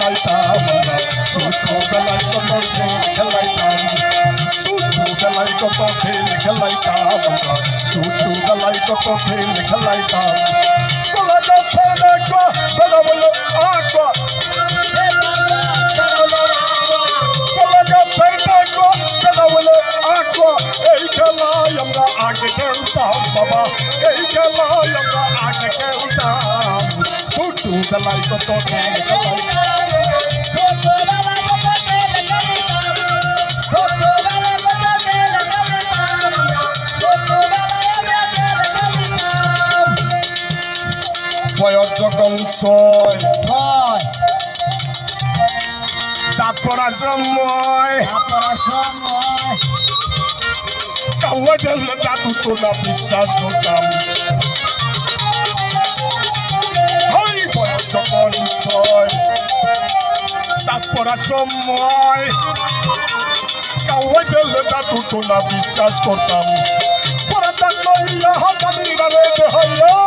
খেলাইতাম ছোটবেলায় কত খেল খেলাইতাম ছোটবেলায় কত খেল খেলাইতাম ছোটবেলায় কত খেল খেলাইতাম কলা গাছের ডাকা বেড়া বলে আঁকা কলা গাছের ডাকা বেড়া বলে আঁকা এই খেলায় আমরা আগে খেলতাম বাবা এই খেলায় আমরা আগে খেলতাম ছোটবেলায় কত খেল খেলাইতাম বয়স যখন ছয় তারপর সময় কাউয়া গেলে দাদু তো না বিশ্বাস করতাম বয়স যখন ছয় তারপর সময় কাউয়া গেলে দাদু তো না বিশ্বাস করতাম পরে থাকলো ইয়া হাজারি রে হইয়া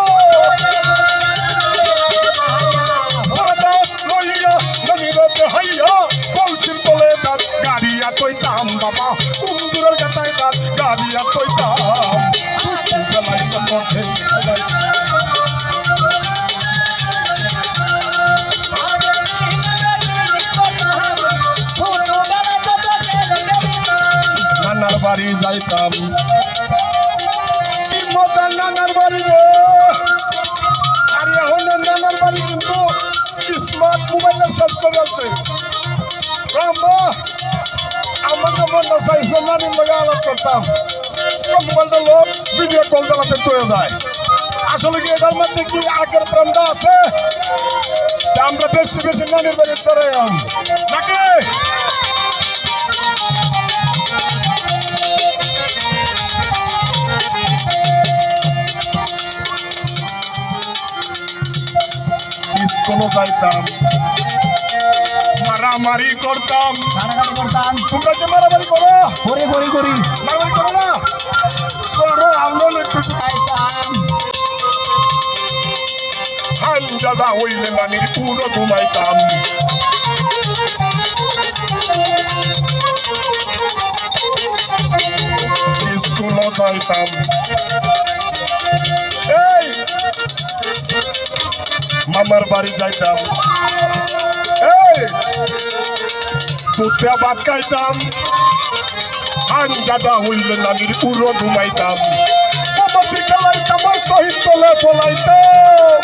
গাড়িয়া কইতাম বাবা কুন্দুরের গাতায় দাঁত গাড়িয়া কইতাম ছোটবেলায় কত খেল নানার বাড়ি যাইতাম মজা নানার বাড়ি রে আর এখন নানার বাড়ি কিন্তু স্মার্ট মোবাইলে শেষ করে আছে আমার যখন চাইছে নানির লগে আলাপ করতাম মোবাইলটা লোক ভিডিও কল দেওয়াতে তৈরি যায় আসলে কি এটার মধ্যে কি আগের প্রেমটা আছে আমরা বেশি বেশি নানির বাড়ি করে নাকি স্কুলে যাইতাম মারামারি করতাম তোমরা যে মারামারি করো করি মারামারি করো না করো আন্দোলন একটু হানজাদা হইলে নানির পুরো ঘুমাইতাম স্কুলে যাইতাম এই মামার বাড়ি যাইতাম দুধে ভাত খাইতাম হানজাদা হইলে নানির পুরো ঘুমাইতাম বাবাসি খেলাইতাম আর শহীদ তলে ফলাইতাম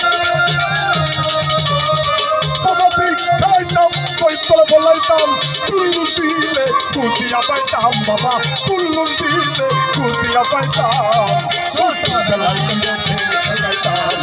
বাবাসি খেলাইতাম শহীদ তলে ফলাইতাম তুল্লুস দিলে খুশিয়া পাইতাম বাবা তুল্লুস দিলে খুশিয়া পাইতাম ছোটবেলায় খেলাইতাম